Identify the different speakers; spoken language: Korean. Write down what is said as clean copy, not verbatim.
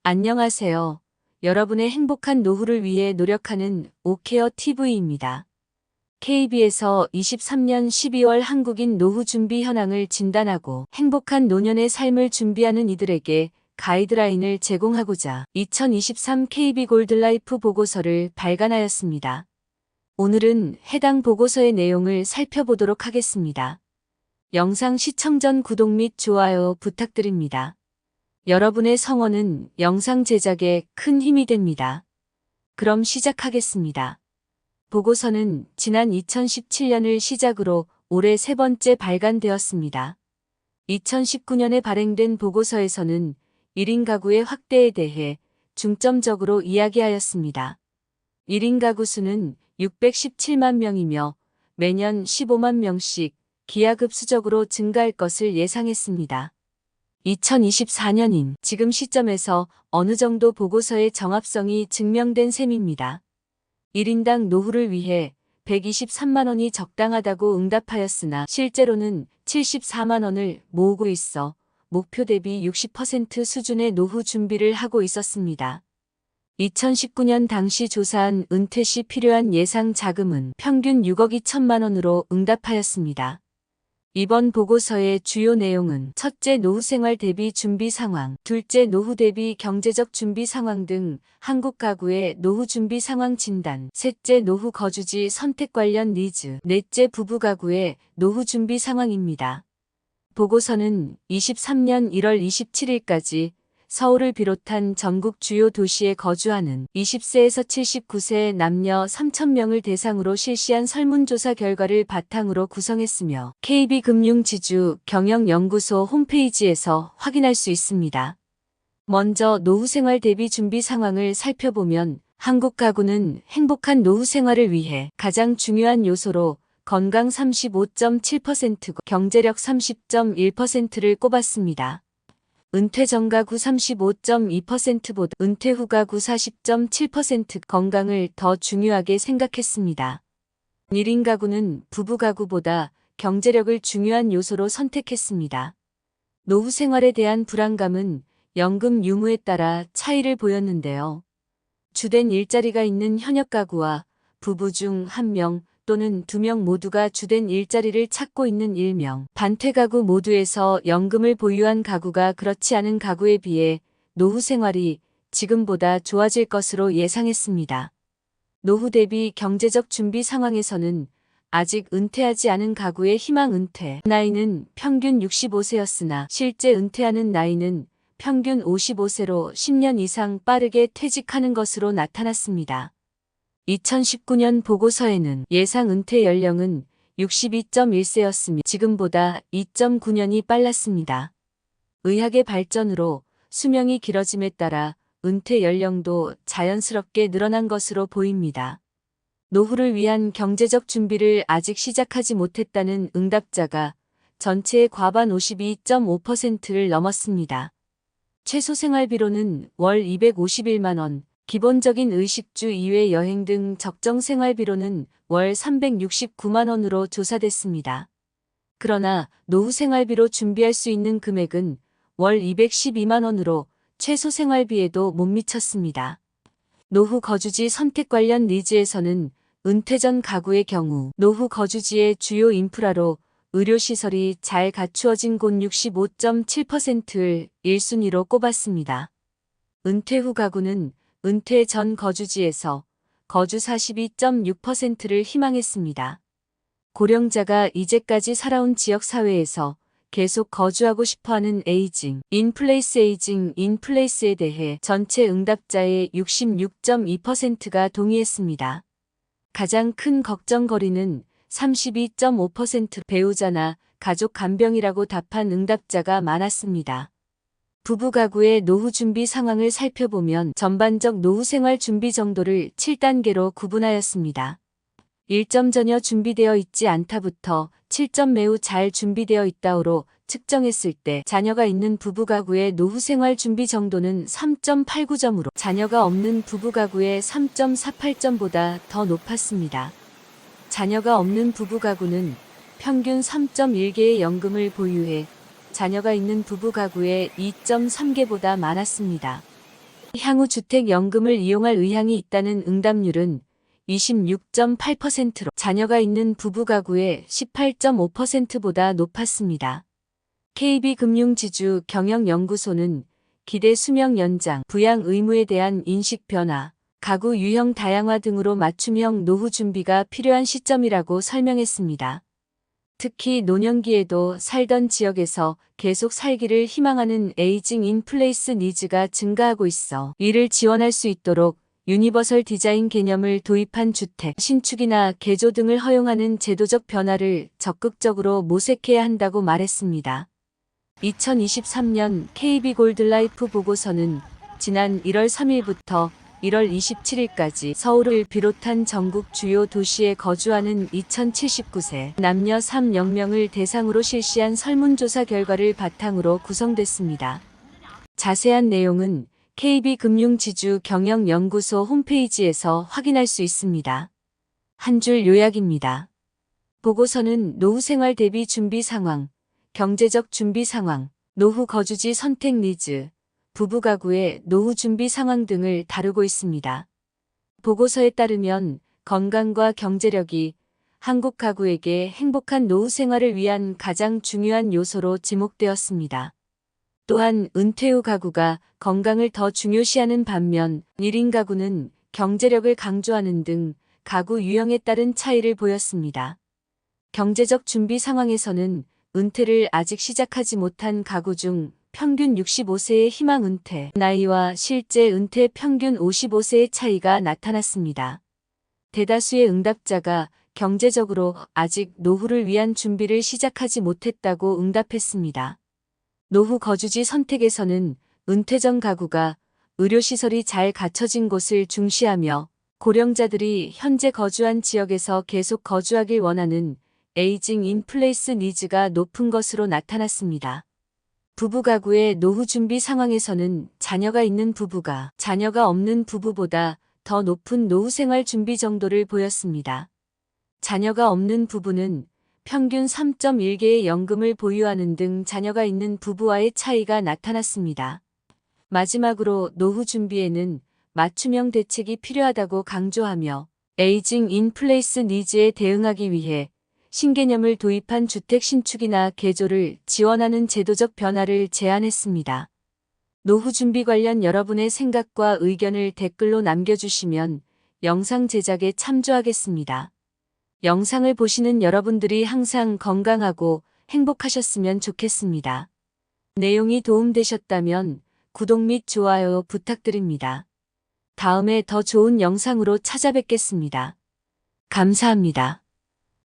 Speaker 1: 안녕하세요. 여러분의 행복한 노후를 위해 노력하는 오케어 TV입니다. KB에서 23년 12월 한국인 노후 준비 현황을 진단하고 행복한 노년의 삶을 준비하는 이들에게 가이드라인을 제공하고자 2023 KB 골드라이프 보고서를 발간하였습니다. 오늘은 해당 보고서의 내용을 살펴보도록 하겠습니다. 영상 시청 전 구독 및 좋아요 부탁드립니다. 여러분의 성원은 영상 제작에 큰 힘이 됩니다. 그럼 시작하겠습니다. 보고서는 지난 2017년을 시작으로 올해 세 번째 발간되었습니다. 2019년에 발행된 보고서에서는 1인 가구의 확대에 대해 중점적으로 이야기하였습니다. 1인 가구 수는 617만 명이며 매년 15만 명씩 기하급수적으로 증가할 것을 예상했습니다. 2024년인 지금 시점에서 어느 정도 보고서의 정합성이 증명된 셈입니다. 1인당 노후를 위해 123만 원이 적당하다고 응답하였으나 실제로는 74만 원을 모으고 있어 목표 대비 60% 수준의 노후 준비를 하고 있었습니다. 2019년 당시 조사한 은퇴 시 필요한 예상 자금은 평균 6억 2천만 원으로 응답하였습니다. 이번 보고서의 주요 내용은 첫째 노후 생활 대비 준비 상황, 둘째 노후 대비 경제적 준비 상황 등 한국 가구의 노후 준비 상황 진단, 셋째 노후 거주지 선택 관련 니즈, 넷째 부부 가구의 노후 준비 상황입니다. 보고서는 23년 1월 27일까지 서울을 비롯한 전국 주요 도시에 거주하는 20세에서 79세 남녀 3,000명을 대상으로 실시한 설문조사 결과를 바탕으로 구성했으며 KB금융지주 경영연구소 홈페이지에서 확인할 수 있습니다. 먼저 노후생활 대비 준비 상황을 살펴보면 한국 가구는 행복한 노후 생활을 위해 가장 중요한 요소로 건강 35.7%고 경제력 30.1%를 꼽았습니다. 은퇴 전 가구 35.2%보다 은퇴 후 가구 40.7% 건강을 더 중요하게 생각했습니다. 1인 가구는 부부 가구보다 경제력을 중요한 요소로 선택했습니다. 노후 생활에 대한 불안감은 연금 유무에 따라 차이를 보였는데요. 주된 일자리가 있는 현역 가구와 부부 중 1명 또는 2명 모두가 주된 일자리를 찾고 있는 1명, 반퇴 가구 모두에서 연금을 보유한 가구가 그렇지 않은 가구에 비해 노후 생활이 지금보다 좋아질 것으로 예상했습니다. 노후 대비 경제적 준비 상황에서는 아직 은퇴하지 않은 가구의 희망 은퇴 나이는 평균 65세였으나 실제 은퇴하는 나이는 평균 55세로 10년 이상 빠르게 퇴직하는 것으로 나타났습니다. 2019년 보고서에는 예상 은퇴 연령은 62.1세였으며 지금보다 2.9년이 빨랐습니다. 의학의 발전으로 수명이 길어짐에 따라 은퇴 연령도 자연스럽게 늘어난 것으로 보입니다. 노후를 위한 경제적 준비를 아직 시작하지 못했다는 응답자가 전체의 과반 52.5%를 넘었습니다. 최소 생활비로는 월 251만 원, 기본적인 의식주 이외 여행 등 적정 생활비로는 월 369만 원으로 조사됐습니다. 그러나 노후 생활비로 준비할 수 있는 금액은 월 212만 원으로 최소 생활비에도 못 미쳤습니다. 노후 거주지 선택 관련 니즈에서는 은퇴 전 가구의 경우 노후 거주지의 주요 인프라로 의료시설이 잘 갖추어진 곳 65.7%를 1순위로 꼽았습니다. 은퇴 후 가구는 은퇴 전 거주지에서 거주 42.6%를 희망했습니다. 고령자가 이제까지 살아온 지역사회에서 계속 거주하고 싶어하는 에이징, 인플레이스에 대해 전체 응답자의 66.2%가 동의했습니다. 가장 큰 걱정거리는 32.5% 배우자나 가족 간병이라고 답한 응답자가 많았습니다. 부부 가구의 노후 준비 상황을 살펴보면 전반적 노후 생활 준비 정도를 7단계로 구분하였습니다. 1점 전혀 준비되어 있지 않다부터 7점 매우 잘 준비되어 있다로 측정했을 때 자녀가 있는 부부 가구의 노후 생활 준비 정도는 3.89점으로 자녀가 없는 부부 가구의 3.48점보다 더 높았습니다. 자녀가 없는 부부 가구는 평균 3.1개의 연금을 보유해 자녀가 있는 부부 가구의 2.3개보다 많았습니다. 향후 주택연금을 이용할 의향이 있다는 응답률은 26.8%로 자녀가 있는 부부 가구의 18.5%보다 높았습니다. KB금융지주 경영연구소는 기대 수명 연장, 부양 의무에 대한 인식 변화, 가구 유형 다양화 등으로 맞춤형 노후 준비가 필요한 시점이라고 설명했습니다. 특히 노년기에도 살던 지역에서 계속 살기를 희망하는 에이징 인 플레이스 니즈가 증가하고 있어 이를 지원할 수 있도록 유니버설 디자인 개념을 도입한 주택, 신축이나 개조 등을 허용하는 제도적 변화를 적극적으로 모색해야 한다고 말했습니다. 2023년 KB골드라이프 보고서는 지난 1월 3일부터 1월 27일까지 서울을 비롯한 전국 주요 도시에 거주하는 2079세 남녀 3,000명을 대상으로 실시한 설문조사 결과를 바탕으로 구성됐습니다. 자세한 내용은 KB금융지주 경영연구소 홈페이지에서 확인할 수 있습니다. 한 줄 요약입니다. 보고서는 노후 생활 대비 준비 상황, 경제적 준비 상황, 노후 거주지 선택 니즈, 부부 가구의 노후 준비 상황 등을 다루고 있습니다. 보고서에 따르면 건강과 경제력이 한국 가구에게 행복한 노후 생활을 위한 가장 중요한 요소로 지목되었습니다. 또한 은퇴 후 가구가 건강을 더 중요시하는 반면 1인 가구는 경제력을 강조하는 등 가구 유형에 따른 차이를 보였습니다. 경제적 준비 상황에서는 은퇴를 아직 시작하지 못한 가구 중 평균 65세의 희망 은퇴 나이와 실제 은퇴 평균 55세의 차이가 나타났습니다. 대다수의 응답자가 경제적으로 아직 노후를 위한 준비를 시작하지 못했다고 응답했습니다. 노후 거주지 선택에서는 은퇴 전 가구가 의료시설이 잘 갖춰진 곳을 중시하며 고령자들이 현재 거주한 지역에서 계속 거주하길 원하는 에이징 인 플레이스 니즈가 높은 것으로 나타났습니다. 부부 가구의 노후 준비 상황에서는 자녀가 있는 부부가 자녀가 없는 부부보다 더 높은 노후 생활 준비 정도를 보였습니다. 자녀가 없는 부부는 평균 3.1개의 연금을 보유하는 등 자녀가 있는 부부와의 차이가 나타났습니다. 마지막으로 노후 준비에는 맞춤형 대책이 필요하다고 강조하며 에이징 인 플레이스 니즈에 대응하기 위해 신개념을 도입한 주택 신축이나 개조를 지원하는 제도적 변화를 제안했습니다. 노후 준비 관련 여러분의 생각과 의견을 댓글로 남겨주시면 영상 제작에 참조하겠습니다. 영상을 보시는 여러분들이 항상 건강하고 행복하셨으면 좋겠습니다. 내용이 도움되셨다면 구독 및 좋아요 부탁드립니다. 다음에 더 좋은 영상으로 찾아뵙겠습니다. 감사합니다.